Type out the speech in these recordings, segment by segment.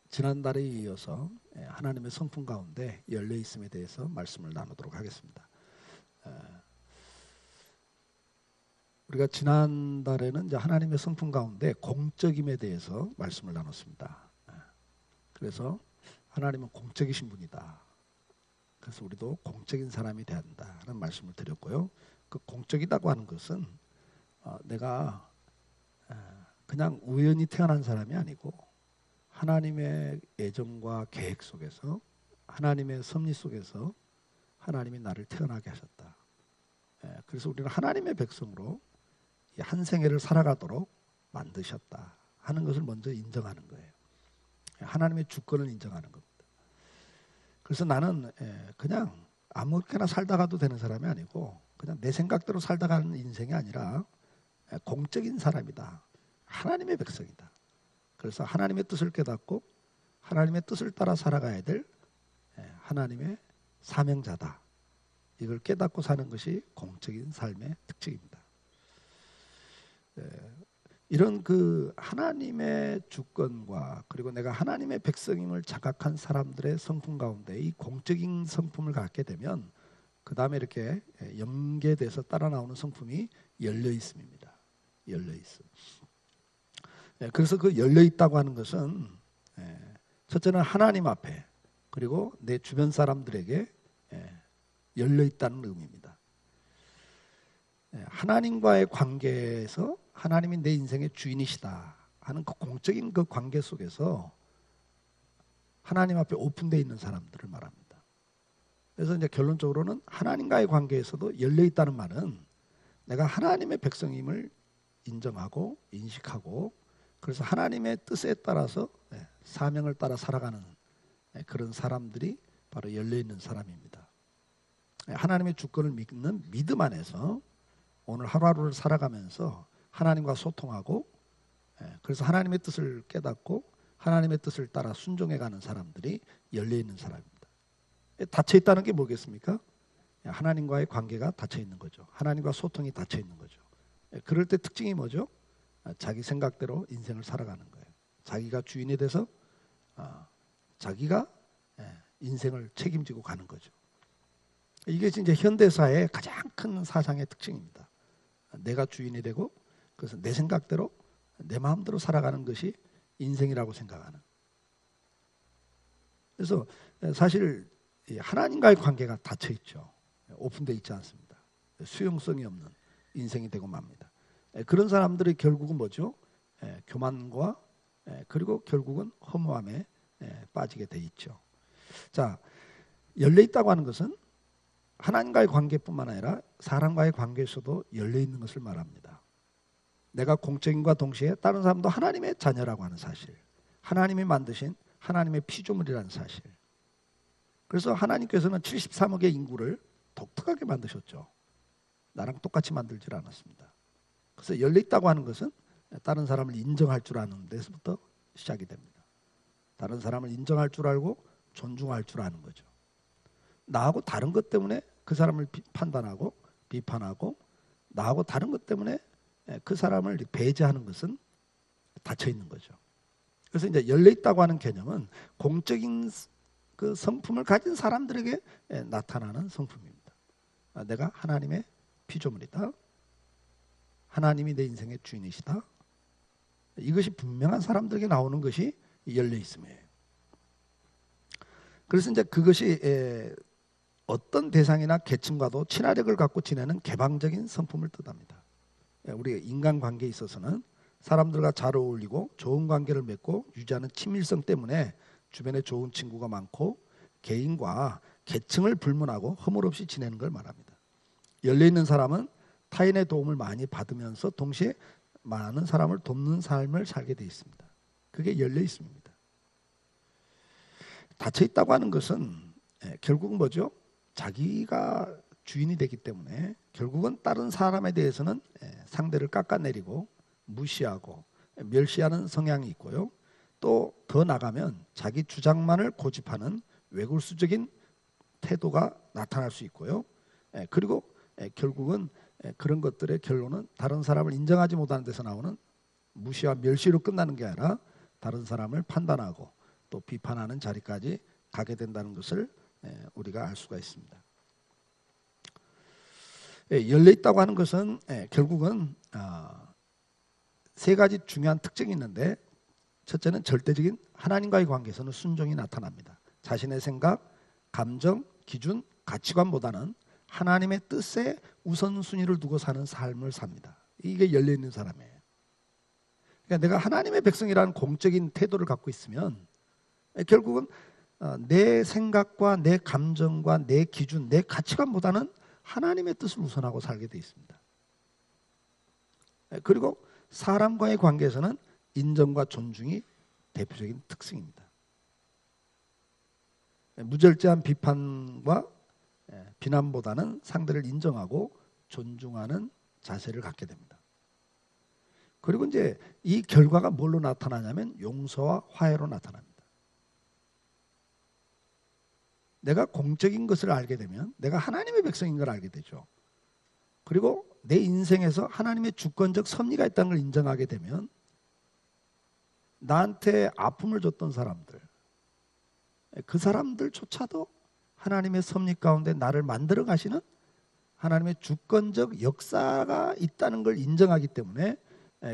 지난달에 이어서 하나님의 성품 가운데 열려 있음에 대해서 말씀을 나누도록 하겠습니다. 우리가 지난달에는 이제 하나님의 성품 가운데 공적임에 대해서 말씀을 나눴습니다. 그래서 하나님은 공적이신 분이다. 그래서 우리도 공적인 사람이 되어야 한다는 말씀을 드렸고요. 그 공적이라고 하는 것은 내가 그냥 우연히 태어난 사람이 아니고 하나님의 예정과 계획 속에서 하나님의 섭리 속에서 하나님이 나를 태어나게 하셨다. 그래서 우리는 하나님의 백성으로 한 생애를 살아가도록 만드셨다 하는 것을 먼저 인정하는 거예요. 하나님의 주권을 인정하는 겁니다. 그래서 나는 그냥 아무렇게나 살다가도 되는 사람이 아니고 그냥 내 생각대로 살다가는 인생이 아니라 공적인 사람이다. 하나님의 백성이다. 그래서 하나님의 뜻을 깨닫고 하나님의 뜻을 따라 살아가야 될 하나님의 사명자다. 이걸 깨닫고 사는 것이 공적인 삶의 특징입니다. 이런 그 하나님의 주권과 그리고 내가 하나님의 백성임을 자각한 사람들의 성품 가운데 이 공적인 성품을 갖게 되면 그 다음에 이렇게 연계돼서 따라 나오는 성품이 열려 있음입니다. 열려 있음. 그래서 그 열려 있다고 하는 것은 첫째는 하나님 앞에 그리고 내 주변 사람들에게 열려 있다는 의미입니다. 하나님과의 관계에서 하나님이 내 인생의 주인이시다 하는 그 공적인 그 관계 속에서 하나님 앞에 오픈되어 있는 사람들을 말합니다. 그래서 이제 결론적으로는 하나님과의 관계에서도 열려 있다는 말은 내가 하나님의 백성임을 인정하고 인식하고 그래서 하나님의 뜻에 따라서 사명을 따라 살아가는 그런 사람들이 바로 열려있는 사람입니다. 하나님의 주권을 믿는 믿음 안에서 오늘 하루하루를 살아가면서 하나님과 소통하고 그래서 하나님의 뜻을 깨닫고 하나님의 뜻을 따라 순종해가는 사람들이 열려있는 사람입니다. 닫혀있다는 게 뭐겠습니까? 하나님과의 관계가 닫혀있는 거죠. 하나님과 소통이 닫혀있는 거죠. 그럴 때 특징이 뭐죠? 자기 생각대로 인생을 살아가는 거예요. 자기가 주인이 돼서 자기가 인생을 책임지고 가는 거죠. 이게 이제 현대사의 가장 큰 사상의 특징입니다. 내가 주인이 되고 그래서 내 생각대로 내 마음대로 살아가는 것이 인생이라고 생각하는. 그래서 사실 하나님과의 관계가 닫혀 있죠. 오픈되어 있지 않습니다. 수용성이 없는 인생이 되고 맙니다. 그런 사람들이 결국은 뭐죠? 교만과 그리고 결국은 허무함에 빠지게 돼 있죠. 자, 열려 있다고 하는 것은 하나님과의 관계뿐만 아니라 사람과의 관계에서도 열려 있는 것을 말합니다. 내가 공적인과 동시에 다른 사람도 하나님의 자녀라고 하는 사실, 하나님이 만드신 하나님의 피조물이라는 사실. 그래서 하나님께서는 73억의 인구를 독특하게 만드셨죠. 나랑 똑같이 만들질 않았습니다. 그래서 열려있다고 하는 것은 다른 사람을 인정할 줄 아는 데서부터 시작이 됩니다. 다른 사람을 인정할 줄 알고 존중할 줄 아는 거죠. 나하고 다른 것 때문에 그 사람을 판단하고 비판하고 나하고 다른 것 때문에 그 사람을 배제하는 것은 닫혀있는 거죠. 그래서 이제 열려있다고 하는 개념은 공적인 그 성품을 가진 사람들에게 나타나는 성품입니다. 내가 하나님의 피조물이다. 하나님이 내 인생의 주인이시다. 이것이 분명한 사람들에게 나오는 것이 열려 있음이에요. 그래서 이제 그것이 어떤 대상이나 계층과도 친화력을 갖고 지내는 개방적인 성품을 뜻합니다. 우리 인간관계에 있어서는 사람들과 잘 어울리고 좋은 관계를 맺고 유지하는 친밀성 때문에 주변에 좋은 친구가 많고 개인과 계층을 불문하고 허물 없이 지내는 걸 말합니다. 열려있는 사람은 타인의 도움을 많이 받으면서 동시에 많은 사람을 돕는 삶을 살게 되어 있습니다. 그게 열려 있습니다. 닫혀 있다고 하는 것은 결국은 뭐죠? 자기가 주인이 되기 때문에 결국은 다른 사람에 대해서는 상대를 깎아내리고 무시하고 멸시하는 성향이 있고요. 또 더 나가면 자기 주장만을 고집하는 외골수적인 태도가 나타날 수 있고요. 그리고 결국은 그런 것들의 결론은 다른 사람을 인정하지 못하는 데서 나오는 무시와 멸시로 끝나는 게 아니라 다른 사람을 판단하고 또 비판하는 자리까지 가게 된다는 것을 우리가 알 수가 있습니다. 열려 있다고 하는 것은 결국은 세 가지 중요한 특징이 있는데, 첫째는 절대적인 하나님과의 관계에서는 순종이 나타납니다. 자신의 생각, 감정, 기준, 가치관보다는 하나님의 뜻에 우선순위를 두고 사는 삶을 삽니다. 이게 열려있는 사람이에요. 그러니까 내가 하나님의 백성이라는 공적인 태도를 갖고 있으면 결국은 내 생각과 내 감정과 내 기준, 내 가치관보다는 하나님의 뜻을 우선하고 살게 돼 있습니다. 그리고 사람과의 관계에서는 인정과 존중이 대표적인 특징입니다. 무절제한 비판과 비난보다는 상대를 인정하고 존중하는 자세를 갖게 됩니다. 그리고 이제 이 결과가 뭘로 나타나냐면 용서와 화해로 나타납니다. 내가 공적인 것을 알게 되면 내가 하나님의 백성인 걸 알게 되죠. 그리고 내 인생에서 하나님의 주권적 섭리가 있다는 걸 인정하게 되면 나한테 아픔을 줬던 사람들, 그 사람들조차도 하나님의 섭리 가운데 나를 만들어 가시는 하나님의 주권적 역사가 있다는 걸 인정하기 때문에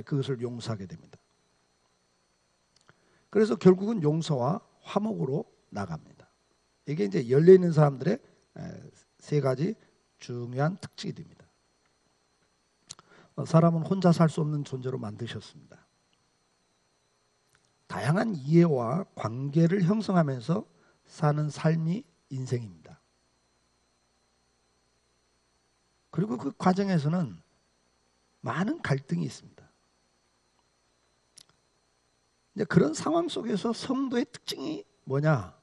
그것을 용서하게 됩니다. 그래서 결국은 용서와 화목으로 나갑니다. 이게 이제 열려 있는 사람들의 세 가지 중요한 특징이 됩니다. 사람은 혼자 살 수 없는 존재로 만드셨습니다. 다양한 이해와 관계를 형성하면서 사는 삶이 인생입니다. 그리고 그 과정에서는 많은 갈등이 있습니다. 이제 그런 상황 속에서 성도의 특징이 뭐냐?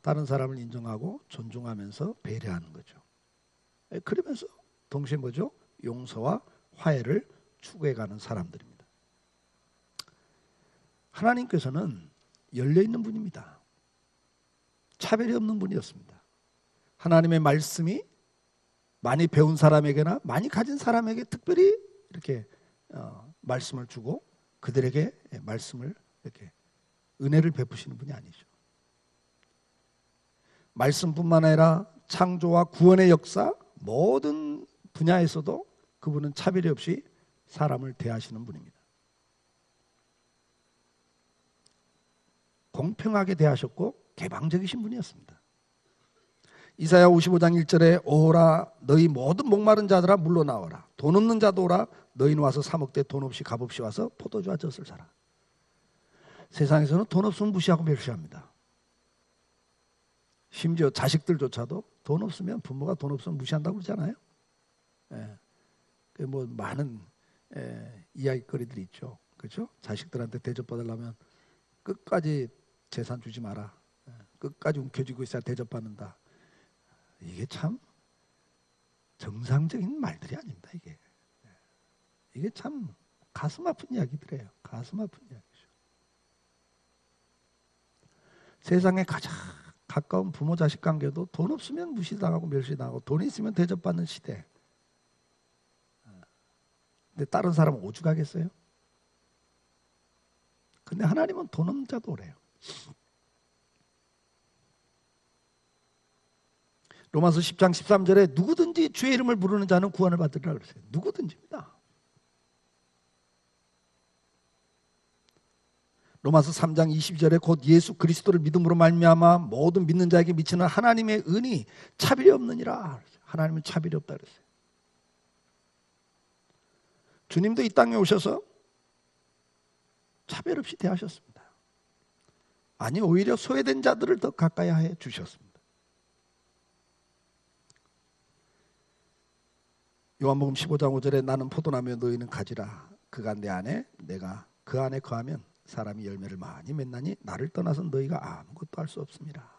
다른 사람을 인정하고 존중하면서 배려하는 거죠. 그러면서 동시에 뭐죠? 용서와 화해를 추구해가는 사람들입니다. 하나님께서는 열려있는 분입니다. 차별이 없는 분이었습니다. 하나님의 말씀이 많이 배운 사람에게나 많이 가진 사람에게 특별히 이렇게 말씀을 주고 그들에게 말씀을 이렇게 은혜를 베푸시는 분이 아니죠. 말씀뿐만 아니라 창조와 구원의 역사 모든 분야에서도 그분은 차별이 없이 사람을 대하시는 분입니다. 공평하게 대하셨고 개방적이신 분이었습니다. 이사야 55장 1절에 오라 너희 모든 목마른 자들아 물러나오라 돈 없는 자도 오라 너희는 와서 사 먹되 돈 없이 값없이 와서 포도주와 젖을 사라. 세상에서는 돈 없으면 무시하고 멸시합니다. 심지어 자식들조차도 돈 없으면 부모가 돈 없으면 무시한다고 그러잖아요. 뭐 많은 이야기거리들이 있죠. 그렇죠? 자식들한테 대접받으려면 끝까지 재산 주지 마라. 끝까지 움켜쥐고 있어야 대접받는다. 이게 참 정상적인 말들이 아닙니다. 이게 참 가슴 아픈 이야기들이에요. 가슴 아픈 이야기죠. 세상에 가장 가까운 부모 자식 관계도 돈 없으면 무시당하고 멸시당하고 돈 있으면 대접받는 시대. 근데 다른 사람은 오죽하겠어요? 근데 하나님은 돈 없는 자도 오래요. 로마서 10장 13절에 누구든지 주의 이름을 부르는 자는 구원을 받으리라 그랬어요. 누구든지입니다. 로마서 3장 20절에 곧 예수 그리스도를 믿음으로 말미암아 모든 믿는 자에게 미치는 하나님의 은이 차별이 없느니라. 하나님은 차별이 없다 그랬어요. 주님도 이 땅에 오셔서 차별 없이 대하셨습니다. 아니 오히려 소외된 자들을 더 가까이 해 주셨습니다. 요한복음 15장 5절에 나는 포도나무에 너희는 가지라 그가 내 안에 내가 그 안에 거하면 사람이 열매를 많이 맺나니 나를 떠나서 너희가 아무것도 할 수 없습니다.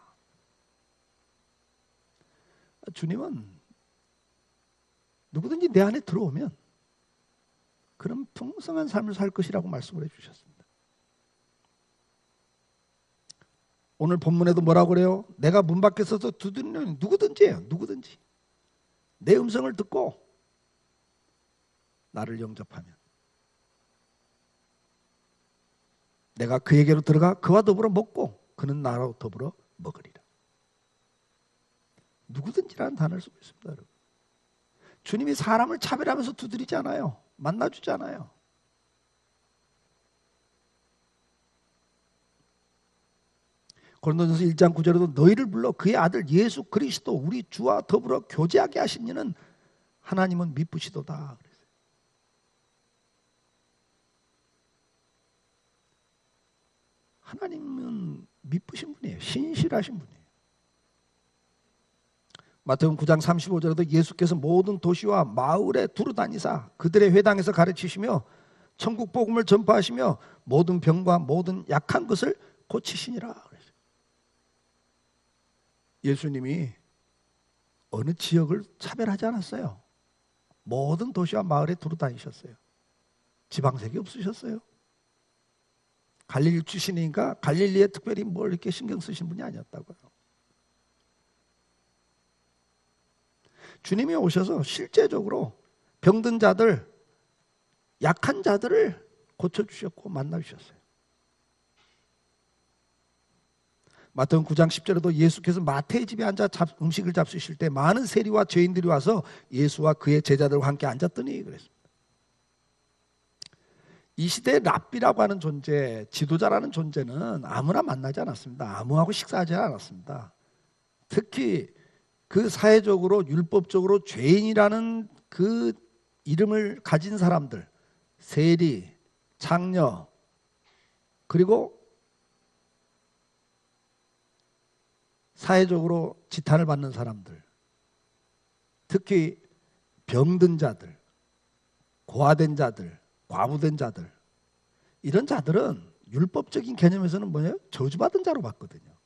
주님은 누구든지 내 안에 들어오면 그런 풍성한 삶을 살 것이라고 말씀을 해주셨습니다. 오늘 본문에도 뭐라고 그래요? 내가 문 밖에 서서 두드리는 누구든지예요. 누구든지 내 음성을 듣고 나를 영접하면 내가 그에게로 들어가 그와 더불어 먹고 그는 나로 더불어 먹으리라. 누구든지라는 단어를 쓰고 있습니다. 여러분. 주님이 사람을 차별하면서 두드리지 않아요. 만나주지 않아요. 고린도전서 1장 9절에도 너희를 불러 그의 아들 예수 그리스도 우리 주와 더불어 교제하게 하신 이는 하나님은 미쁘시도다. 하나님은 미쁘신 분이에요. 신실하신 분이에요. 마태복음 9장 35절에도 예수께서 모든 도시와 마을에 두루다니사 그들의 회당에서 가르치시며 천국 복음을 전파하시며 모든 병과 모든 약한 것을 고치시니라. 예수님이 어느 지역을 차별하지 않았어요. 모든 도시와 마을에 두루다니셨어요. 지방색이 없으셨어요. 갈릴리 출신이니까 갈릴리에 특별히 뭘 이렇게 신경 쓰신 분이 아니었다고요. 주님이 오셔서 실제적으로 병든 자들, 약한 자들을 고쳐주셨고 만나주셨어요. 마태복음 9장 10절에도 예수께서 마태의 집에 앉아 음식을 잡수실 때 많은 세리와 죄인들이 와서 예수와 그의 제자들과 함께 앉았더니 그랬습니다. 이 시대의 랍비라고 하는 존재, 지도자라는 존재는 아무나 만나지 않았습니다. 아무하고 식사하지 않았습니다. 특히 그 사회적으로 율법적으로 죄인이라는 그 이름을 가진 사람들, 세리, 장녀, 그리고 사회적으로 지탄을 받는 사람들, 특히 병든 자들, 고아된 자들, 과부된 자들, 이런 자들은 율법적인 개념에서는 뭐예요? 저주받은 자로 봤거든요.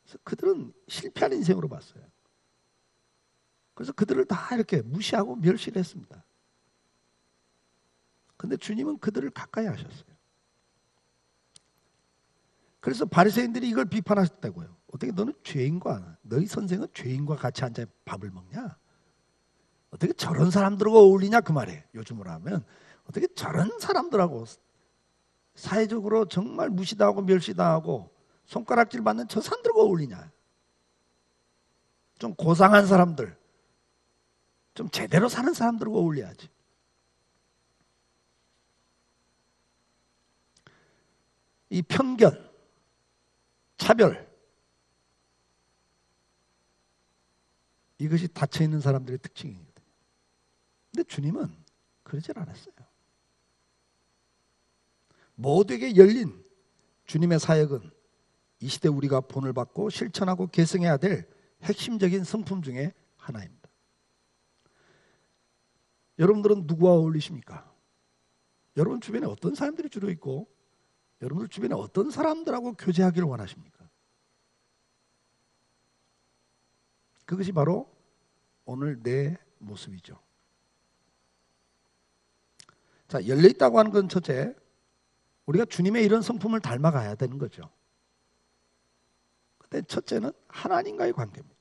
그래서 그들은 실패한 인생으로 봤어요. 그래서 그들을 다 이렇게 무시하고 멸시를 했습니다. 그런데 주님은 그들을 가까이 하셨어요. 그래서 바리새인들이 이걸 비판하셨다고요. 어떻게 너는 죄인과 너희 선생은 죄인과 같이 앉아 밥을 먹냐? 어떻게 저런 사람들하고 어울리냐 그 말이에요. 요즘으로 하면 어떻게 저런 사람들하고 사회적으로 정말 무시당하고 멸시당하고 손가락질 받는 저 사람들과 어울리냐? 좀 고상한 사람들, 좀 제대로 사는 사람들과 어울려야지. 이 편견, 차별, 이것이 닫혀있는 사람들의 특징이거든요. 근데 주님은 그러질 않았어요. 모두에게 열린 주님의 사역은 이 시대 우리가 본을 받고 실천하고 계승해야 될 핵심적인 성품 중에 하나입니다. 여러분들은 누구와 어울리십니까? 여러분 주변에 어떤 사람들이 주로 있고 여러분들 주변에 어떤 사람들하고 교제하기를 원하십니까? 그것이 바로 오늘 내 모습이죠. 자, 열려있다고 하는 건 첫째, 우리가 주님의 이런 성품을 닮아가야 되는 거죠. 근데 첫째는 하나님과의 관계입니다.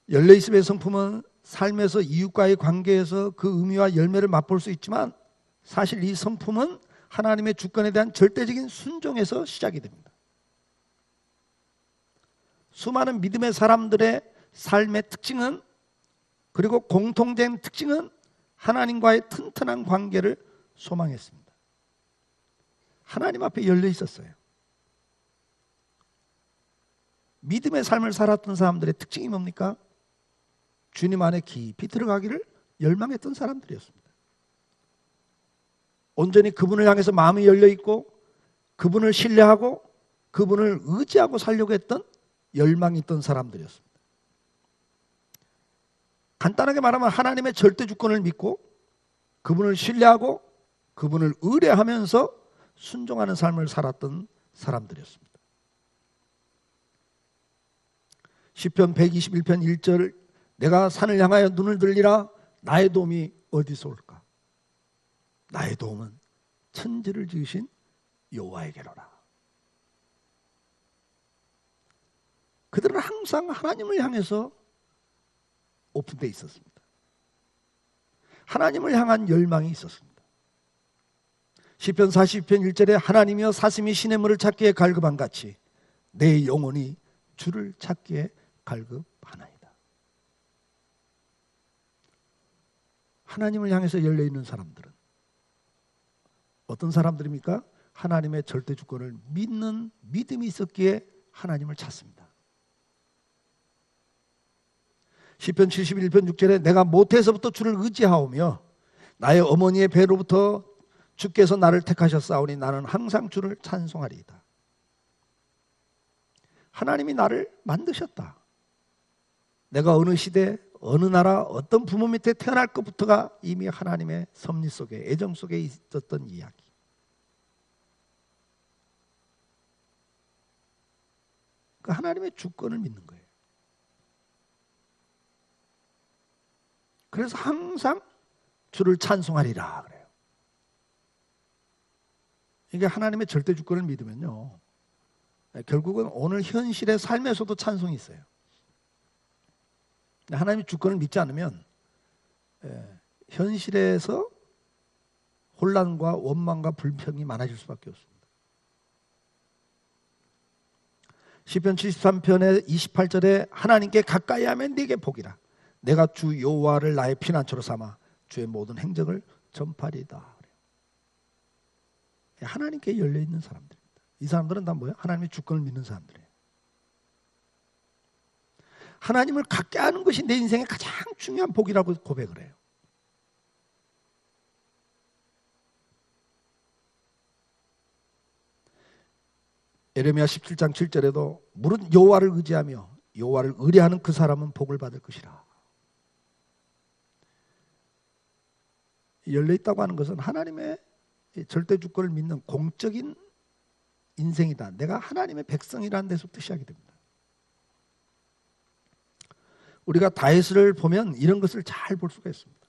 열려있음의 성품은 삶에서 이웃과의 관계에서 그 의미와 열매를 맛볼 수 있지만 사실 이 성품은 하나님의 주권에 대한 절대적인 순종에서 시작이 됩니다. 수많은 믿음의 사람들의 삶의 특징은, 그리고 공통된 특징은 하나님과의 튼튼한 관계를 소망했습니다. 하나님 앞에 열려 있었어요. 믿음의 삶을 살았던 사람들의 특징이 뭡니까? 주님 안에 깊이 들어가기를 열망했던 사람들이었습니다. 온전히 그분을 향해서 마음이 열려 있고 그분을 신뢰하고 그분을 의지하고 살려고 했던 열망이 있던 사람들이었습니다. 간단하게 말하면 하나님의 절대 주권을 믿고 그분을 신뢰하고 그분을 의뢰하면서 순종하는 삶을 살았던 사람들이었습니다. 시편 121편 1절, 내가 산을 향하여 눈을 들리라 나의 도움이 어디서 올까? 나의 도움은 천지를 지으신 여호와에게로라. 그들은 항상 하나님을 향해서 오픈되어 있었습니다. 하나님을 향한 열망이 있었습니다. 시편 42편 1절에 하나님이여 사슴이 시냇물을 찾기에 갈급한 같이 내 영혼이 주를 찾기에 갈급하나이다. 하나님을 향해서 열려있는 사람들은 어떤 사람들입니까? 하나님의 절대 주권을 믿는 믿음이 있었기에 하나님을 찾습니다. 시편 71편 6절에 내가 모태에서부터 주를 의지하오며 나의 어머니의 배로부터 주께서 나를 택하셨사오니 나는 항상 주를 찬송하리이다. 하나님이 나를 만드셨다. 내가 어느 시대, 어느 나라, 어떤 부모 밑에 태어날 것부터가 이미 하나님의 섭리 속에, 애정 속에 있었던 이야기. 그 하나님의 주권을 믿는 거예요. 그래서 항상 주를 찬송하리라 그래요. 이게 하나님의 절대 주권을 믿으면요, 결국은 오늘 현실의 삶에서도 찬송이 있어요. 하나님의 주권을 믿지 않으면 현실에서 혼란과 원망과 불평이 많아질 수밖에 없습니다. 시편 73편의 28절에 하나님께 가까이 하면 네게 복이라. 내가 주 여호와를 나의 피난처로 삼아 주의 모든 행적을 전파리이다. 하나님께 열려있는 사람들입니다. 이 사람들은 다 뭐예요? 하나님의 주권을 믿는 사람들이에요. 하나님을 갖게 하는 것이 내 인생의 가장 중요한 복이라고 고백을 해요. 예레미야 17장 7절에도 무릇 여호와를 의지하며 여호와를 의뢰하는 그 사람은 복을 받을 것이라. 열려있다고 하는 것은 하나님의 절대 주권을 믿는 공적인 인생이다. 내가 하나님의 백성이라는 데서부터 시작이 됩니다. 우리가 다윗을 보면 이런 것을 잘 볼 수가 있습니다.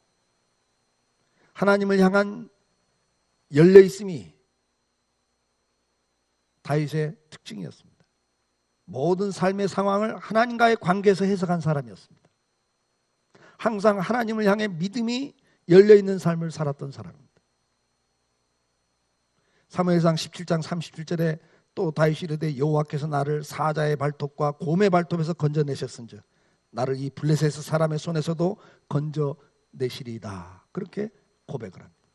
하나님을 향한 열려있음이 다윗의 특징이었습니다. 모든 삶의 상황을 하나님과의 관계에서 해석한 사람이었습니다. 항상 하나님을 향해 믿음이 열려있는 삶을 살았던 사람입니다. 사무엘상 17장 37절에 또 다윗이 이르되 여호와께서 나를 사자의 발톱과 곰의 발톱에서 건져내셨은즉 나를 이 블레셋 사람의 손에서도 건져내시리이다. 그렇게 고백을 합니다.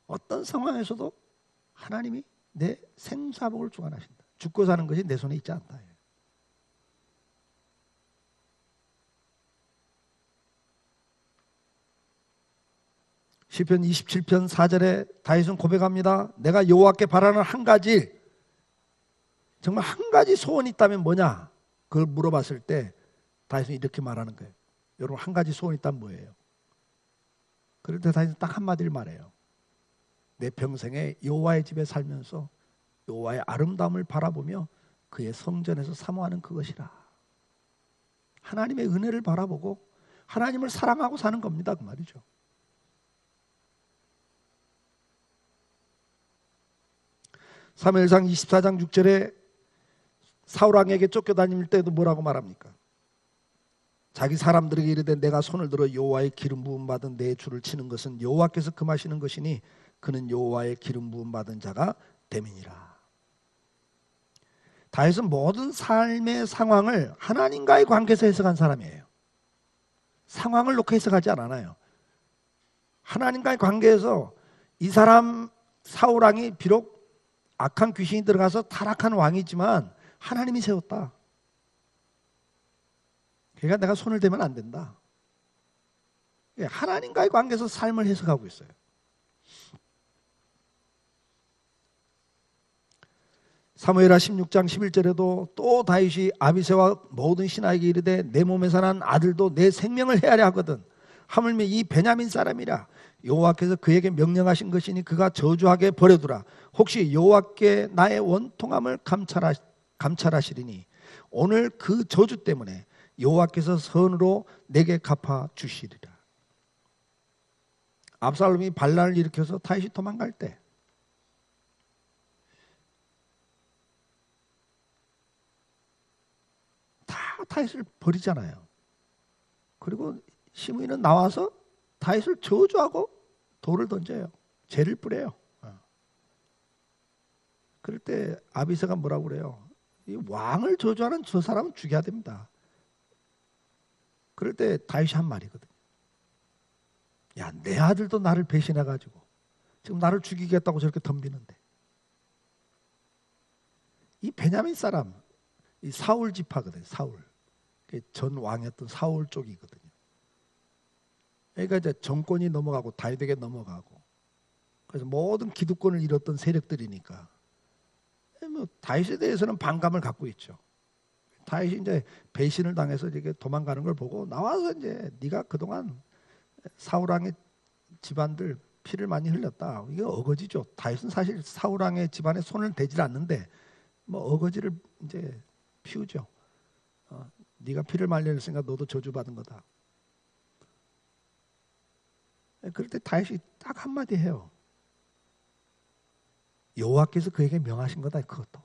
어떤 상황에서도 하나님이 내 생사복을 주관하신다. 죽고 사는 것이 내 손에 있지 않다. 시편 27편 4절에 다윗은 고백합니다. 내가 여호와께 바라는 한 가지, 정말 한 가지 소원이 있다면 뭐냐? 그걸 물어봤을 때 다윗은 이렇게 말하는 거예요. 여러분, 한 가지 소원이 있다면 뭐예요? 그럴 때 다윗은 딱 한마디를 말해요. 내 평생에 여호와의 집에 살면서 여호와의 아름다움을 바라보며 그의 성전에서 사모하는 그것이라. 하나님의 은혜를 바라보고 하나님을 사랑하고 사는 겁니다. 그 말이죠. 사무엘상 24장 6절에 사울 왕에게 쫓겨다닐 때도 뭐라고 말합니까? 자기 사람들에게 이르되 내가 손을 들어 여호와의 기름 부음 받은 내 주를 치는 것은 여호와께서 금하시는 것이니 그는 여호와의 기름 부음 받은 자가 됨이니라. 다윗은 모든 삶의 상황을 하나님과의 관계에서 해석한 사람이에요. 상황을 놓고 해석하지 않아요. 하나님과의 관계에서 이 사람 사울 왕이 비록 악한 귀신이 들어가서 타락한 왕이지만 하나님이 세웠다. 그러니까 내가 손을 대면 안 된다. 하나님과의 관계에서 삶을 해석하고 있어요. 사무엘하 16장 11절에도 또 다윗이 아비새와 모든 신하에게 이르되 내 몸에서 난 아들도 내 생명을 헤아려 하거든 하물며 이 베냐민 사람이라 여호와께서 그에게 명령하신 것이니 그가 저주하게 버려두라. 혹시 여호와께 나의 원통함을 감찰하시리니 오늘 그 저주 때문에 여호와께서 선으로 내게 갚아 주시리라. 압살롬이 반란을 일으켜서 다윗이 도망갈 때 다 다윗을 버리잖아요. 그리고 시므이는 나와서 다윗을 저주하고 돌을 던져요. 재를 뿌려요. 그럴 때 아비새가 뭐라고 그래요? 이 왕을 저주하는 저 사람은 죽여야 됩니다. 그럴 때 다윗이 한 말이거든요. 야, 내 아들도 나를 배신해가지고 지금 나를 죽이겠다고 저렇게 덤비는데, 이 베냐민 사람, 이 사울 지파거든요. 사울, 전 왕이었던 사울 쪽이거든요. 그러니까 이제 정권이 넘어가고 다윗에게 넘어가고, 그래서 모든 기득권을 잃었던 세력들이니까 뭐 다윗에 대해서는 반감을 갖고 있죠. 다윗이 이제 배신을 당해서 이렇게 도망가는 걸 보고 나와서 이제 네가 그동안 사울 왕의 집안들 피를 많이 흘렸다. 이게 어거지죠. 다윗은 사실 사울 왕의 집안에 손을 대질 않는데 뭐 어거지를 이제 피우죠. 네가 피를 많이 흘렸으니까 너도 저주받은 거다. 그럴 때 다윗이 딱 한마디 해요. 여호와께서 그에게 명하신 거다. 그것도.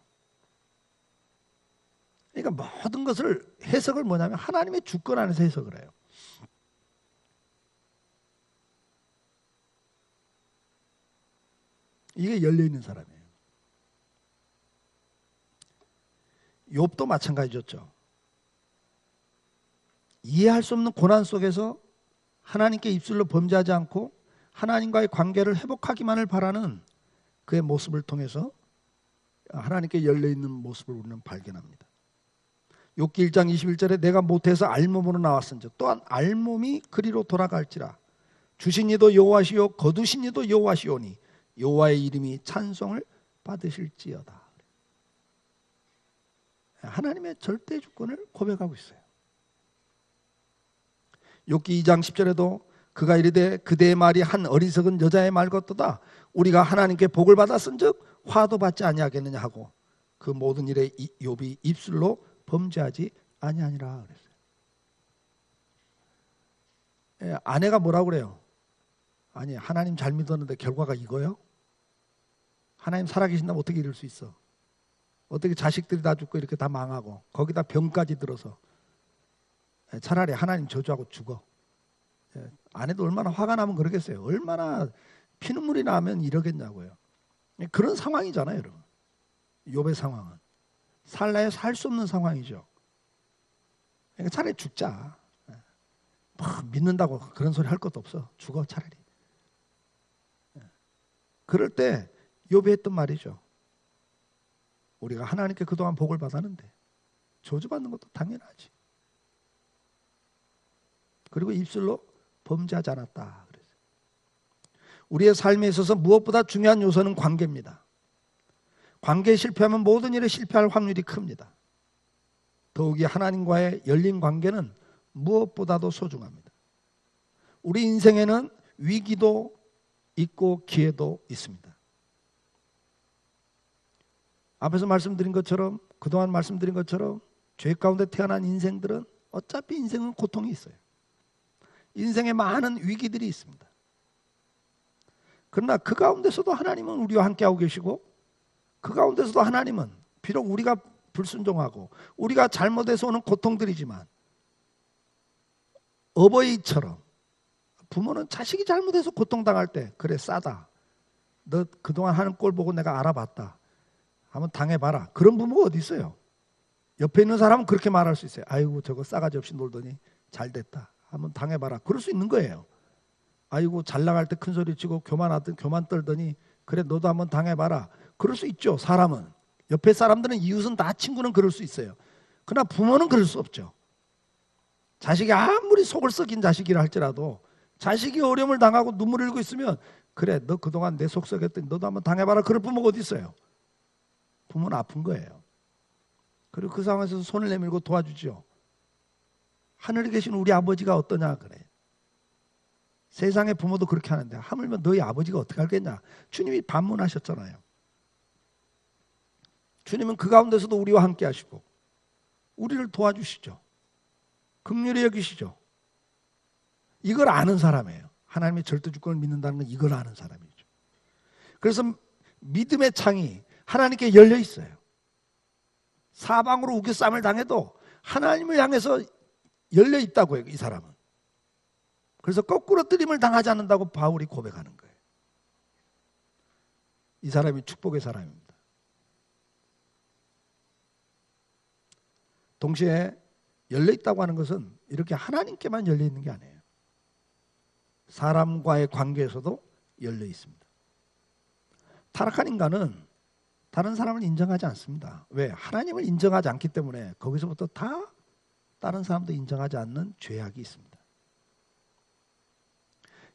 그러니까 모든 것을 해석을 뭐냐면 하나님의 주권 안에서 해석을 해요. 이게 열려있는 사람이에요. 욥도 마찬가지였죠. 이해할 수 없는 고난 속에서 하나님께 입술로 범죄하지 않고 하나님과의 관계를 회복하기만을 바라는 그의 모습을 통해서 하나님께 열려있는 모습을 우리는 발견합니다. 욥기 1장 21절에 내가 모태에서 알몸으로 나왔은즉 또한 알몸이 그리로 돌아갈지라. 주신 이도 여호와시요 거두신 이도 여호와시오니 여호와의 이름이 찬송을 받으실지어다. 하나님의 절대 주권을 고백하고 있어요. 욥기 2장 10절에도 그가 이르되 그대의 말이 한 어리석은 여자의 말 같도다. 우리가 하나님께 복을 받았은즉 화도 받지 아니하겠느냐 하고 그 모든 일에 욥이 입술로 범죄하지 아니하니라 그랬어요. 아내가 뭐라고 그래요? 아니 하나님 잘 믿었는데 결과가 이거요? 하나님 살아계신다면 어떻게 이럴 수 있어? 어떻게 자식들이 다 죽고 이렇게 다 망하고 거기다 병까지 들어서 차라리 하나님 저주하고 죽어. 아내도 얼마나 화가 나면 그러겠어요. 얼마나 피눈물이 나면 이러겠냐고요. 그런 상황이잖아요, 여러분. 욥의 상황은 살라야 살 수 없는 상황이죠. 그러니까 차라리 죽자. 뭐 믿는다고 그런 소리 할 것도 없어. 죽어 차라리. 그럴 때 욥이 했던 말이죠. 우리가 하나님께 그동안 복을 받았는데 저주받는 것도 당연하지. 그리고 입술로 범죄하지 않았다. 그랬어요. 우리의 삶에 있어서 무엇보다 중요한 요소는 관계입니다. 관계에 실패하면 모든 일에 실패할 확률이 큽니다. 더욱이 하나님과의 열린 관계는 무엇보다도 소중합니다. 우리 인생에는 위기도 있고 기회도 있습니다. 앞에서 말씀드린 것처럼 그동안 말씀드린 것처럼 죄 가운데 태어난 인생들은 어차피 인생은 고통이 있어요. 인생에 많은 위기들이 있습니다. 그러나 그 가운데서도 하나님은 우리와 함께하고 계시고 그 가운데서도 하나님은 비록 우리가 불순종하고 우리가 잘못해서 오는 고통들이지만 어버이처럼 부모는 자식이 잘못해서 고통당할 때 그래 싸다. 너 그동안 하는 꼴 보고 내가 알아봤다. 한번 당해봐라. 그런 부모가 어디 있어요? 옆에 있는 사람은 그렇게 말할 수 있어요. 아이고 저거 싸가지 없이 놀더니 잘됐다. 한번 당해봐라. 그럴 수 있는 거예요. 아이고 잘 나갈 때 큰 소리 치고 교만 떨더니 그래 너도 한번 당해봐라. 그럴 수 있죠. 사람은. 옆에 사람들은 이웃은 다 친구는 그럴 수 있어요. 그러나 부모는 그럴 수 없죠. 자식이 아무리 속을 썩인 자식이라 할지라도 자식이 어려움을 당하고 눈물 흘리고 있으면 그래 너 그동안 내 속 썩였더니 너도 한번 당해봐라. 그럴 부모가 어디 있어요? 부모는 아픈 거예요. 그리고 그 상황에서 손을 내밀고 도와주죠. 하늘에 계신 우리 아버지가 어떠냐 그래. 세상의 부모도 그렇게 하는데 하물며 너희 아버지가 어떻게 알겠냐. 주님이 반문하셨잖아요. 주님은 그 가운데서도 우리와 함께 하시고 우리를 도와주시죠. 긍휼히 여기시죠. 이걸 아는 사람이에요. 하나님의 절대 주권을 믿는다는 건 이걸 아는 사람이죠. 그래서 믿음의 창이 하나님께 열려 있어요. 사방으로 우겨쌈을 당해도 하나님을 향해서 열려 있다고 해요. 이 사람은. 그래서 거꾸로 뜨림을 당하지 않는다고 바울이 고백하는 거예요. 이 사람이 축복의 사람입니다. 동시에 열려있다고 하는 것은 이렇게 하나님께만 열려있는 게 아니에요. 사람과의 관계에서도 열려있습니다. 타락한 인간은 다른 사람을 인정하지 않습니다. 왜? 하나님을 인정하지 않기 때문에 거기서부터 다 다른 사람도 인정하지 않는 죄악이 있습니다.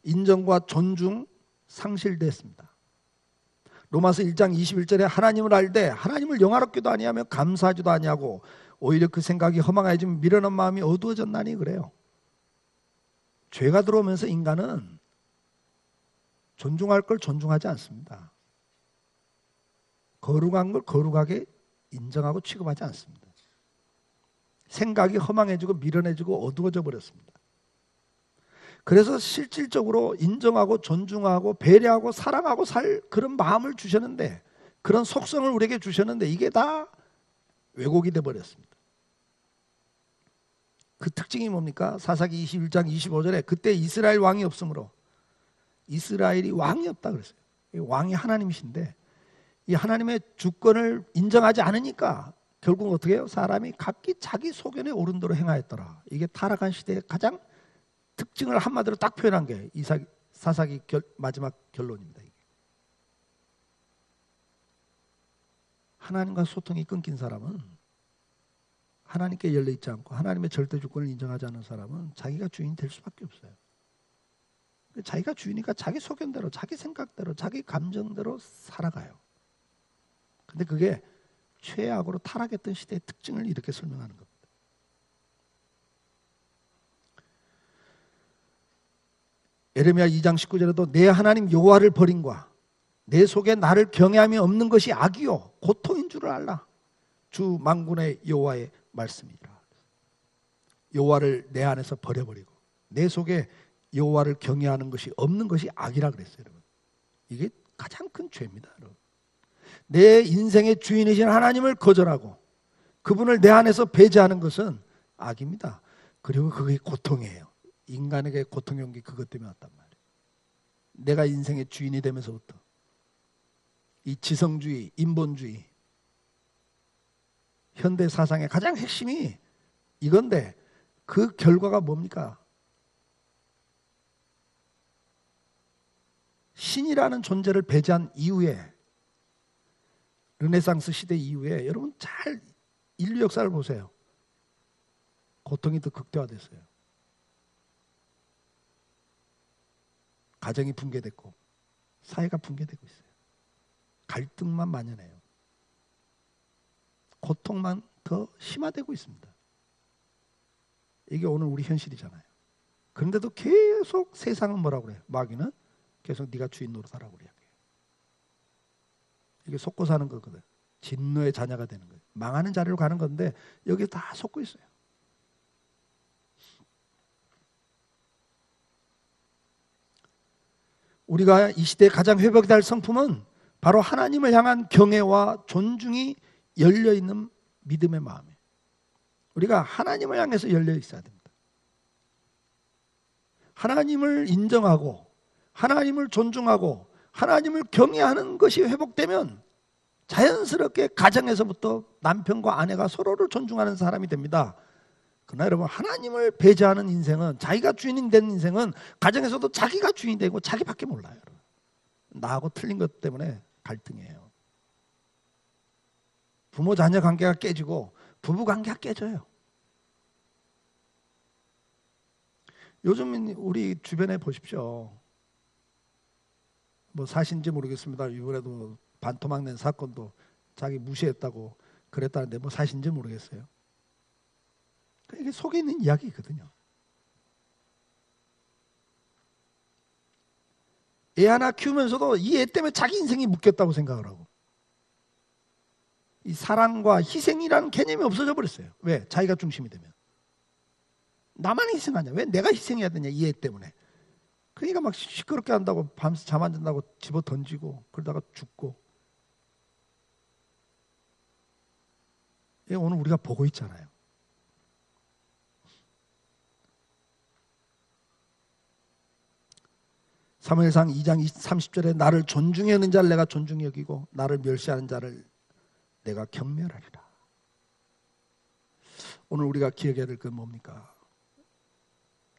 인정과 존중 상실됐습니다. 로마서 1장 21절에 하나님을 알되 하나님을 영화롭게도 아니하며 감사하지도 아니하고 오히려 그 생각이 허망해지면 미련한 마음이 어두워졌나니 그래요. 죄가 들어오면서 인간은 존중할 걸 존중하지 않습니다. 거룩한 걸 거룩하게 인정하고 취급하지 않습니다. 생각이 허망해지고 미련해지고 어두워져 버렸습니다. 그래서 실질적으로 인정하고 존중하고 배려하고 사랑하고 살 그런 마음을 주셨는데, 그런 속성을 우리에게 주셨는데 이게 다 왜곡이 돼 버렸습니다. 그 특징이 뭡니까? 사사기 21장 25절에 그때 이스라엘 왕이 없으므로, 이스라엘이 왕이 없다 그랬어요. 왕이 하나님이신데 이 하나님의 주권을 인정하지 않으니까 결국 어떻게 해요? 사람이 각기 자기 소견에 오른 대로 행하였더라. 이게 타락한 시대의 가장 특징을 한마디로 딱 표현한 게 사사기 마지막 결론입니다. 하나님과 소통이 끊긴 사람은, 하나님께 열려있지 않고 하나님의 절대 주권을 인정하지 않는 사람은 자기가 주인이 될 수밖에 없어요. 자기가 주인이니까 자기 소견대로, 자기 생각대로, 자기 감정대로 살아가요. 근데 그게 최악으로 타락했던 시대의 특징을 이렇게 설명하는 겁니다. 에레미야 2장 19절에도 내 하나님 여호와를 버림과 내 속에 나를 경외함이 없는 것이 악이요 고통인 줄을 알라. 주 만군의 여호와의 말씀이라. 여호와를 내 안에서 버려버리고 내 속에 여호와를 경외하는 것이 없는 것이 악이라 그랬어요. 여러분, 이게 가장 큰 죄입니다. 여러분, 내 인생의 주인이신 하나님을 거절하고 그분을 내 안에서 배제하는 것은 악입니다. 그리고 그게 고통이에요. 인간에게 고통이 온 게 그것 때문에 왔단 말이에요. 내가 인생의 주인이 되면서부터 이 지성주의, 인본주의, 현대 사상의 가장 핵심이 이건데 그 결과가 뭡니까? 신이라는 존재를 배제한 이후에, 르네상스 시대 이후에 여러분 잘 인류 역사를 보세요. 고통이 더 극대화됐어요. 가정이 붕괴됐고 사회가 붕괴되고 있어요. 갈등만 만연해요. 고통만 더 심화되고 있습니다. 이게 오늘 우리 현실이잖아요. 그런데도 계속 세상은 뭐라고 그래요? 마귀는 계속 네가 주인 노릇하라고 그래요. 이게 속고 사는 거거든. 진노의 자녀가 되는 거예요. 망하는 자리로 가는 건데 여기 다 속고 있어요. 우리가 이 시대에 가장 회복될 성품은 바로 하나님을 향한 경외와 존중이 열려있는 믿음의 마음이에요. 우리가 하나님을 향해서 열려 있어야 됩니다. 하나님을 인정하고 하나님을 존중하고 하나님을 경외하는 것이 회복되면 자연스럽게 가정에서부터 남편과 아내가 서로를 존중하는 사람이 됩니다. 그러나 여러분, 하나님을 배제하는 인생은, 자기가 주인이 된 인생은 가정에서도 자기가 주인이 되고 자기밖에 몰라요. 여러분. 나하고 틀린 것 때문에 갈등이에요. 부모 자녀 관계가 깨지고 부부 관계가 깨져요. 요즘 우리 주변에 보십시오. 뭐 사실인지 모르겠습니다. 이번에도 반토막 낸 사건도 자기 무시했다고 그랬다는데 뭐 사실인지 모르겠어요. 이게 속에 있는 이야기거든요. 애 하나 키우면서도 이 애 때문에 자기 인생이 묶였다고 생각을 하고, 이 사랑과 희생이라는 개념이 없어져 버렸어요. 왜? 자기가 중심이 되면. 나만 희생하냐? 왜 내가 희생해야 되냐? 이 애 때문에. 그러니까 막 시끄럽게 한다고 밤새 잠 안 잔다고 집어 던지고 그러다가 죽고. 이게 오늘 우리가 보고 있잖아요. 사무엘상 2장 30절에 나를 존중히 여는 자를 내가 존중히 여기고 나를 멸시하는 자를 내가 경멸하리라. 오늘 우리가 기억해야 될 건 뭡니까?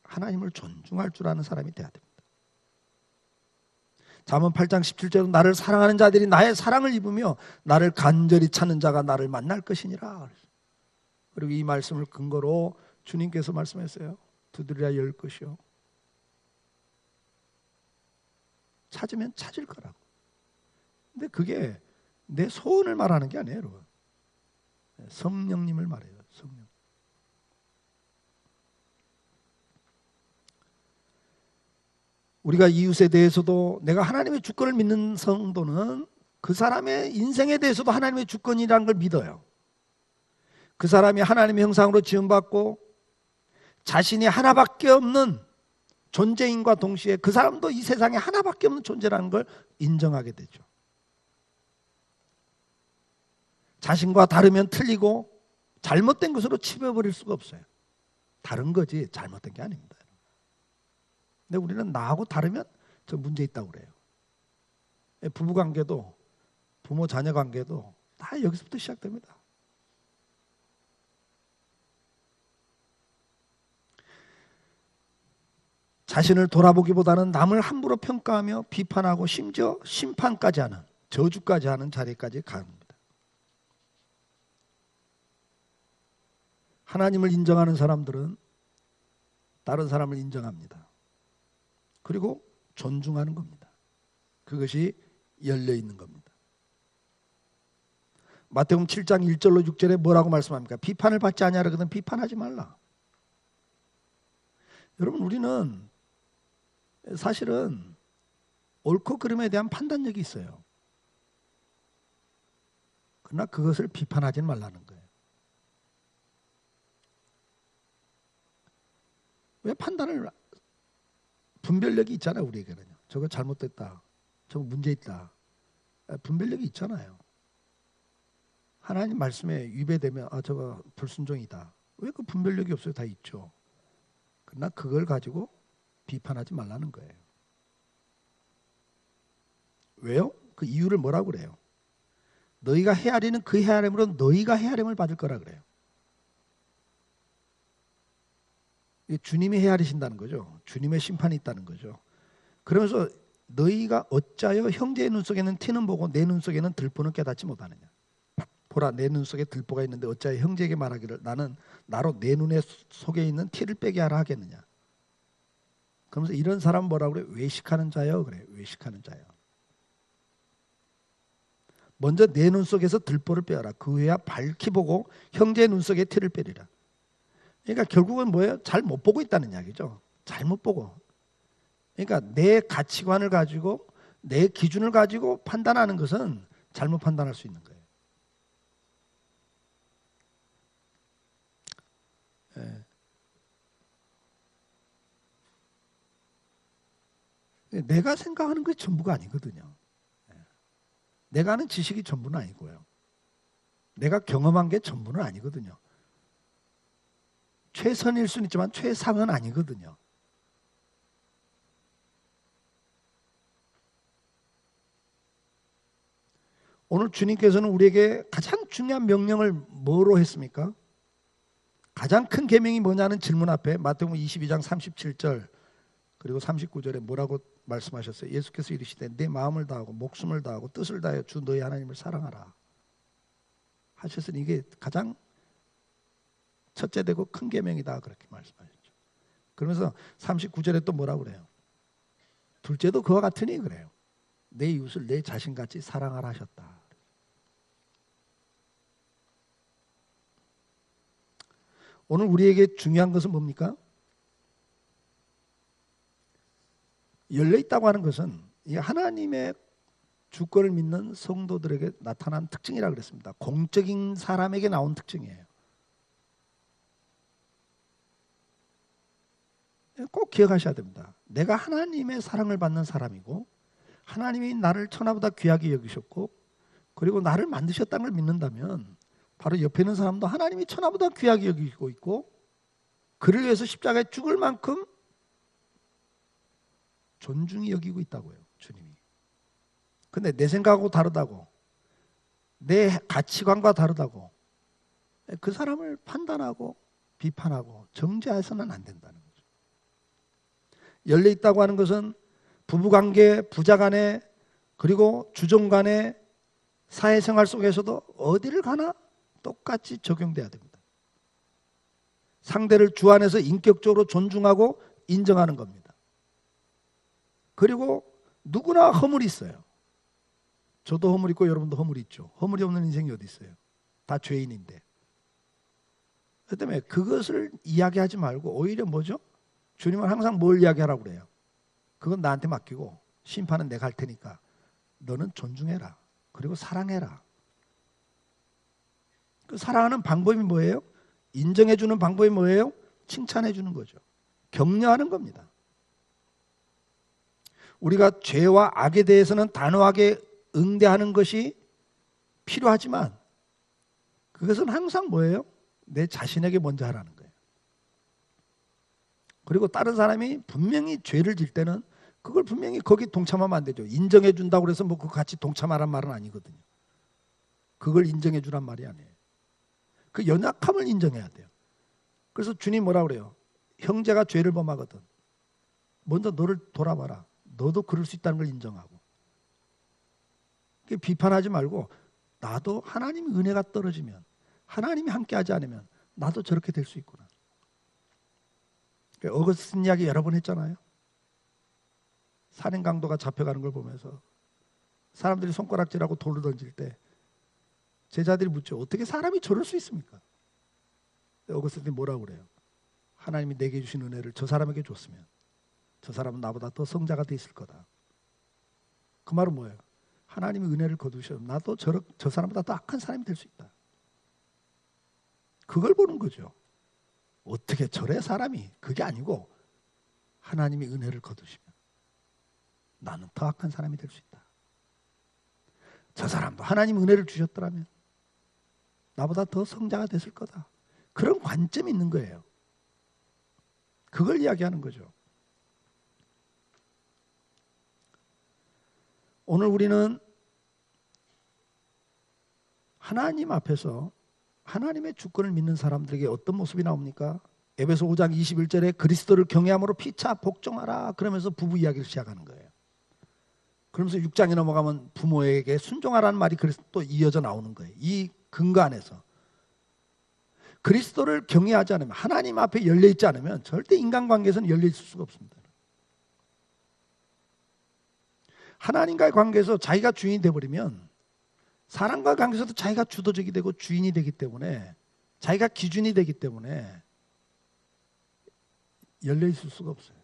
하나님을 존중할 줄 아는 사람이 돼야 됩니다. 잠언 8장 17절에 나를 사랑하는 자들이 나의 사랑을 입으며 나를 간절히 찾는 자가 나를 만날 것이니라. 그리고 이 말씀을 근거로 주님께서 말씀했어요. 두드리라 열 것이요. 찾으면 찾을 거라고. 근데 그게 내 소원을 말하는 게 아니에요, 여러분. 성령님을 말해요. 성령. 우리가 이웃에 대해서도 내가 하나님의 주권을 믿는 성도는 그 사람의 인생에 대해서도 하나님의 주권이라는 걸 믿어요. 그 사람이 하나님의 형상으로 지음받고 자신이 하나밖에 없는 존재인과 동시에 그 사람도 이 세상에 하나밖에 없는 존재라는 걸 인정하게 되죠. 자신과 다르면 틀리고 잘못된 것으로 치부해버릴 수가 없어요. 다른 거지 잘못된 게 아닙니다. 근데 우리는 나하고 다르면 저 문제 있다고 그래요. 부부관계도 부모 자녀 관계도 다 여기서부터 시작됩니다. 자신을 돌아보기보다는 남을 함부로 평가하며 비판하고 심지어 심판까지 하는, 저주까지 하는 자리까지 갑니다. 하나님을 인정하는 사람들은 다른 사람을 인정합니다. 그리고 존중하는 겁니다. 그것이 열려있는 겁니다. 마태복음 7장 1절로 6절에 뭐라고 말씀합니까? 비판을 받지 아니하라 그러면 비판하지 말라. 여러분, 우리는 사실은 옳고 그름에 대한 판단력이 있어요. 그러나 그것을 비판하지 말라는 거예요. 왜 판단을, 분별력이 있잖아요, 우리에게는요. 저거 잘못됐다, 저거 문제 있다, 분별력이 있잖아요. 하나님 말씀에 위배되면 저거 불순종이다. 왜 그 분별력이 없어요? 다 있죠. 그러나 그걸 가지고 비판하지 말라는 거예요. 왜요? 그 이유를 뭐라고 그래요? 너희가 헤아리는 그 헤아림으로 너희가 헤아림을 받을 거라 그래요. 주님이 헤아리신다는 거죠. 주님의 심판이 있다는 거죠. 그러면서 너희가 어찌하여 형제의 눈 속에는 티는 보고 내 눈 속에는 들보는 깨닫지 못하느냐. 보라, 내 눈 속에 들보가 있는데 어찌하여 형제에게 말하기를 나는 나로 내 눈에 속에 있는 티를 빼게 하라 하겠느냐. 그러면서 이런 사람 뭐라고 그래요? 외식하는 자요. 그래요. 외식하는 자요. 먼저 내 눈 속에서 들보를 빼어라. 그 후에야 밝히 보고 형제의 눈 속에 티를 빼리라. 그러니까 결국은 뭐예요? 잘 못 보고 있다는 이야기죠. 잘못 보고. 그러니까 내 가치관을 가지고 내 기준을 가지고 판단하는 것은 잘못 판단할 수 있는 거예요. 내가 생각하는 게 전부가 아니거든요. 내가 아는 지식이 전부는 아니고요. 내가 경험한 게 전부는 아니거든요. 최선일 수는 있지만 최상은 아니거든요. 오늘 주님께서는 우리에게 가장 중요한 명령을 뭐로 했습니까? 가장 큰 계명이 뭐냐는 질문 앞에 마태복음 22장 37절 그리고 39절에 뭐라고 말씀하셨어요? 예수께서 이르시되 내 마음을 다하고 목숨을 다하고 뜻을 다하여 주 너희 하나님을 사랑하라 하셨으니 이게 가장 첫째 되고 큰 계명이다 그렇게 말씀하셨죠. 그러면서 39절에 또 뭐라고 그래요? 둘째도 그와 같으니 그래요. 내 이웃을 내 자신같이 사랑하라 하셨다. 오늘 우리에게 중요한 것은 뭡니까? 열려있다고 하는 것은 이 하나님의 주권을 믿는 성도들에게 나타난 특징이라고 그랬습니다. 공적인 사람에게 나온 특징이에요. 꼭 기억하셔야 됩니다. 내가 하나님의 사랑을 받는 사람이고 하나님이 나를 천하보다 귀하게 여기셨고 그리고 나를 만드셨다는 걸 믿는다면 바로 옆에 있는 사람도 하나님이 천하보다 귀하게 여기고 있고 그를 위해서 십자가에 죽을 만큼 존중히 여기고 있다고요, 주님이. 근데 내 생각하고 다르다고, 내 가치관과 다르다고 그 사람을 판단하고 비판하고 정죄해서는 안 된다는 거죠. 열려 있다고 하는 것은 부부관계, 부자간에, 그리고 주종간에, 사회생활 속에서도 어디를 가나 똑같이 적용돼야 됩니다. 상대를 주 안에서 인격적으로 존중하고 인정하는 겁니다. 그리고 누구나 허물이 있어요. 저도 허물 있고 여러분도 허물이 있죠. 허물이 없는 인생이 어디 있어요? 다 죄인인데. 그 때문에 그것을 이야기하지 말고 오히려 뭐죠? 주님은 항상 뭘 이야기하라고 그래요? 그건 나한테 맡기고 심판은 내가 할 테니까 너는 존중해라. 그리고 사랑해라. 그 사랑하는 방법이 뭐예요? 인정해 주는 방법이 뭐예요? 칭찬해 주는 거죠. 격려하는 겁니다. 우리가 죄와 악에 대해서는 단호하게 응대하는 것이 필요하지만 그것은 항상 뭐예요? 내 자신에게 먼저 하라는 거예요. 그리고 다른 사람이 분명히 죄를 질 때는 그걸 분명히 거기 동참하면 안 되죠. 인정해 준다고 해서 뭐 그거 같이 동참하란 말은 아니거든요. 그걸 인정해 주란 말이 아니에요. 그 연약함을 인정해야 돼요. 그래서 주님 뭐라 그래요? 형제가 죄를 범하거든 먼저 너를 돌아봐라. 너도 그럴 수 있다는 걸 인정하고. 비판하지 말고 나도 하나님의 은혜가 떨어지면, 하나님이 함께하지 않으면 나도 저렇게 될 수 있구나. 어거스틴 이야기 여러 번 했잖아요. 산행 강도가 잡혀가는 걸 보면서 사람들이 손가락질하고 돌을 던질 때 제자들이 묻죠. 어떻게 사람이 저럴 수 있습니까? 어거스틴이 뭐라고 그래요? 하나님이 내게 주신 은혜를 저 사람에게 줬으면 저 사람은 나보다 더 성자가 돼 있을 거다. 그 말은 뭐예요? 하나님이 은혜를 거두시면 나도 저 사람보다 더 악한 사람이 될 수 있다. 그걸 보는 거죠. 어떻게 저래 사람이. 그게 아니고 하나님이 은혜를 거두시면 나는 더 악한 사람이 될 수 있다. 저 사람도 하나님 은혜를 주셨더라면 나보다 더 성자가 됐을 거다. 그런 관점이 있는 거예요. 그걸 이야기하는 거죠. 오늘 우리는 하나님 앞에서 하나님의 주권을 믿는 사람들에게 어떤 모습이 나옵니까? 에베소 5장 21절에 그리스도를 경외함으로 피차 복종하라 그러면서 부부 이야기를 시작하는 거예요. 그러면서 6장에 넘어가면 부모에게 순종하라는 말이 그래서 또 이어져 나오는 거예요. 이 근거 안에서 그리스도를 경외하지 않으면, 하나님 앞에 열려 있지 않으면 절대 인간관계에서는 열려 있을 수가 없습니다. 하나님과의 관계에서 자기가 주인이 되어버리면 사람과의 관계에서도 자기가 주도적이 되고 주인이 되기 때문에, 자기가 기준이 되기 때문에 열려 있을 수가 없어요.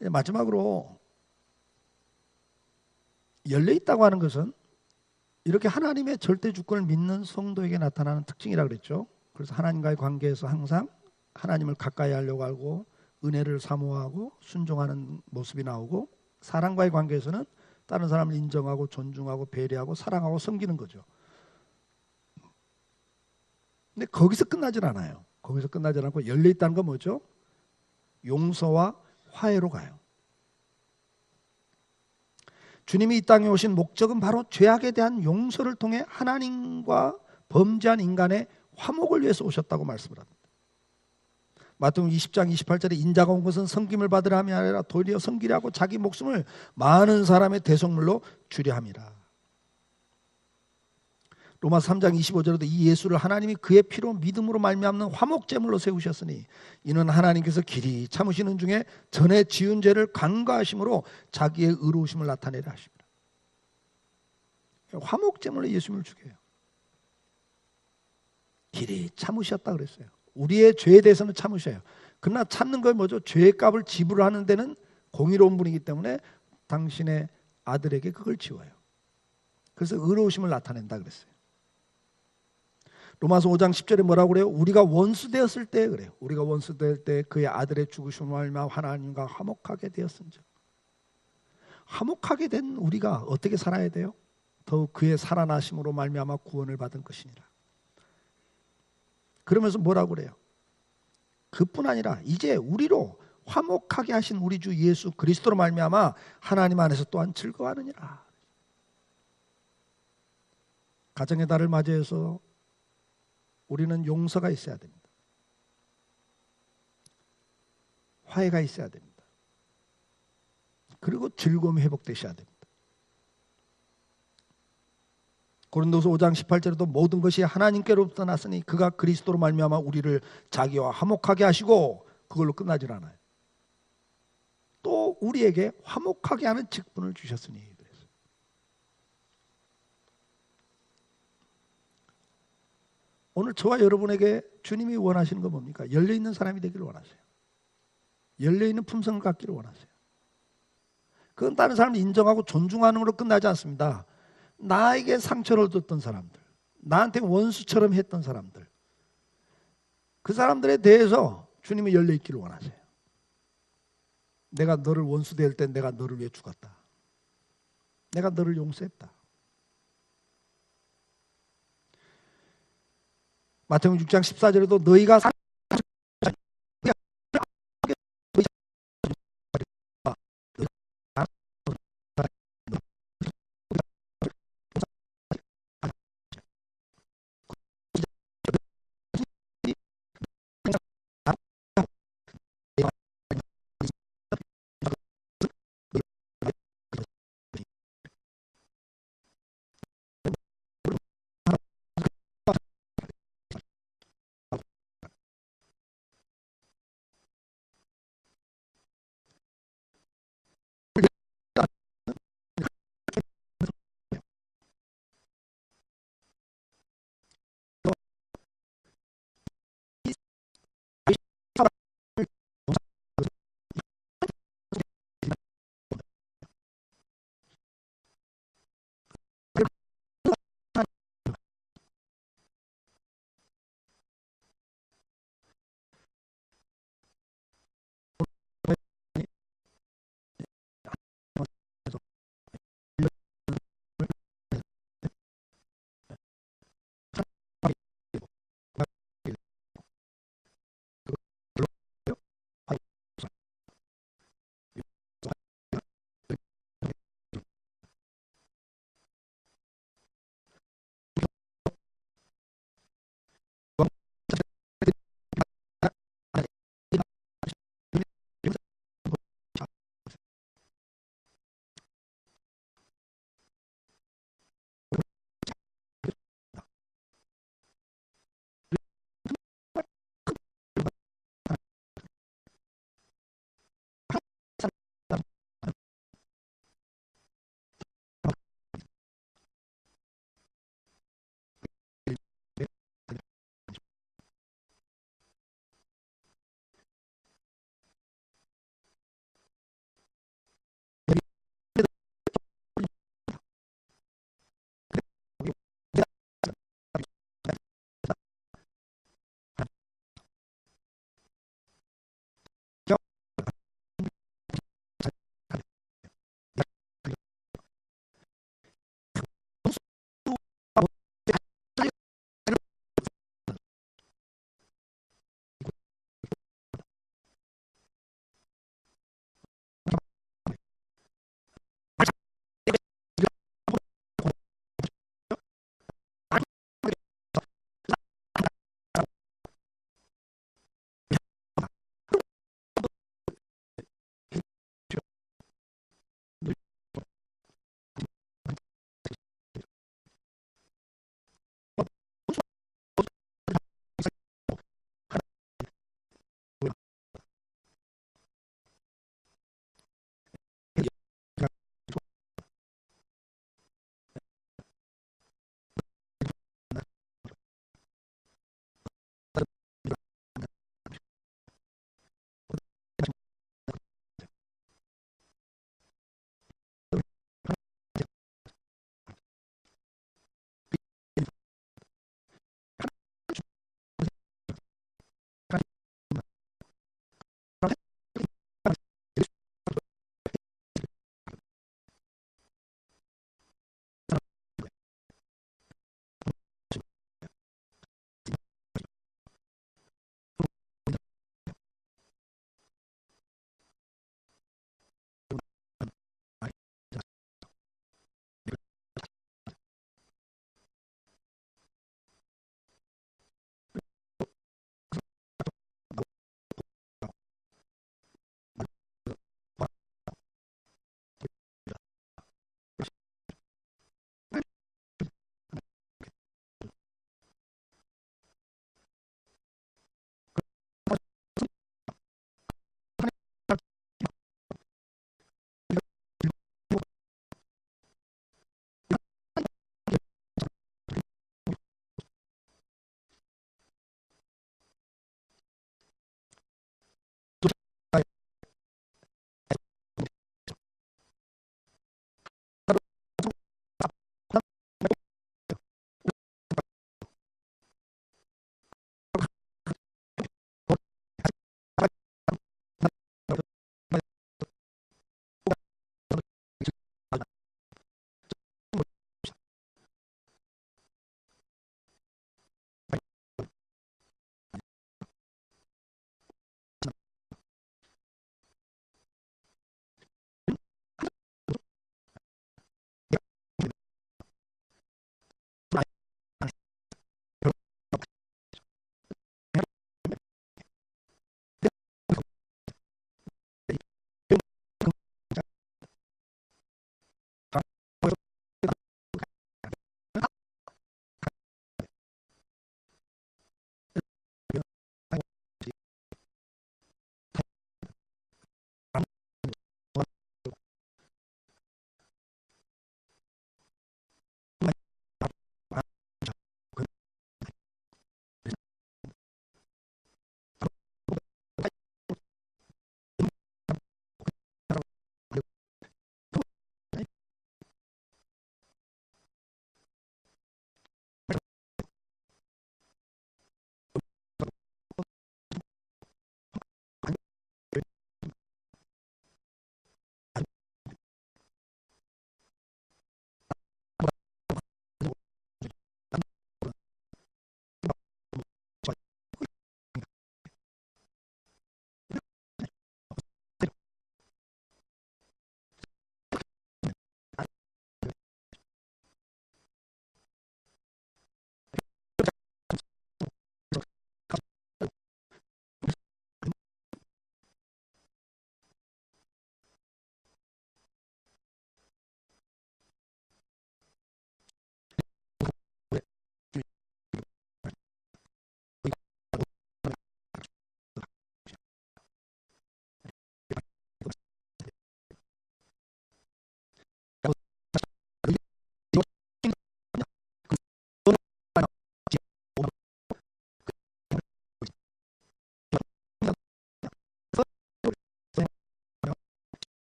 마지막으로 열려 있다고 하는 것은 이렇게 하나님의 절대 주권을 믿는 성도에게 나타나는 특징이라고 그랬죠. 그래서 하나님과의 관계에서 항상 하나님을 가까이 하려고 하고 은혜를 사모하고 순종하는 모습이 나오고, 사람과의 관계에서는 다른 사람을 인정하고 존중하고 배려하고 사랑하고 섬기는 거죠. 근데 거기서 끝나질 않아요. 거기서 끝나질 않고 열려있다는 건 뭐죠? 용서와 화해로 가요. 주님이 이 땅에 오신 목적은 바로 죄악에 대한 용서를 통해 하나님과 범죄한 인간의 화목을 위해서 오셨다고 말씀을 합니다. 마태복음 20장 28절에 인자가 온 것은 섬김을 받으려 함이 아니라 도리어 섬기려 하고 자기 목숨을 많은 사람의 대속물로 주려 함이라. 로마서 3장 25절에도 이 예수를 하나님이 그의 피로 믿음으로 말미암는 화목제물로 세우셨으니 이는 하나님께서 길이 참으시는 중에 전에 지은 죄를 간과하심으로 자기의 의로우심을 나타내려 하십니다. 화목제물로 예수님을 죽여요. 길이 참으셨다 그랬어요. 우리의 죄에 대해서는 참으셔요. 그러나 참는 건 뭐죠? 죄의 값을 지불하는 데는 공의로운 분이기 때문에 당신의 아들에게 그걸 지워요. 그래서 의로우심을 나타낸다 그랬어요. 로마서 5장 10절에 뭐라고 그래요? 우리가 원수 되었을 때 그래요. 우리가 원수 될 때 그의 아들의 죽으심을 알며 하나님과 화목하게 되었은즉. 화목하게 된 우리가 어떻게 살아야 돼요? 더욱 그의 살아나심으로 말미암아 구원을 받은 것이니라. 그러면서 뭐라고 그래요? 그뿐 아니라 이제 우리로 화목하게 하신 우리 주 예수 그리스도로 말미암아 하나님 안에서 또한 즐거워하느니라. 가정의 달을 맞이해서 우리는 용서가 있어야 됩니다. 화해가 있어야 됩니다. 그리고 즐거움이 회복되셔야 됩니다. 고린도서 5장 18절에도 모든 것이 하나님께로부터 났으니 그가 그리스도로 말미암아 우리를 자기와 화목하게 하시고, 그걸로 끝나질 않아요. 또 우리에게 화목하게 하는 직분을 주셨으니 그래서 오늘 저와 여러분에게 주님이 원하시는 건 뭡니까? 열려있는 사람이 되기를 원하세요. 열려있는 품성을 갖기를 원하세요. 그건 다른 사람을 인정하고 존중하는 걸로 끝나지 않습니다. 나에게 상처를 줬던 사람들, 나한테 원수처럼 했던 사람들, 그 사람들에 대해서 주님이 열려있기를 원하세요. 내가 너를 원수 대할 때 내가 너를 위해 죽었다. 내가 너를 용서했다. 마태복음 6장 14절에도 너희가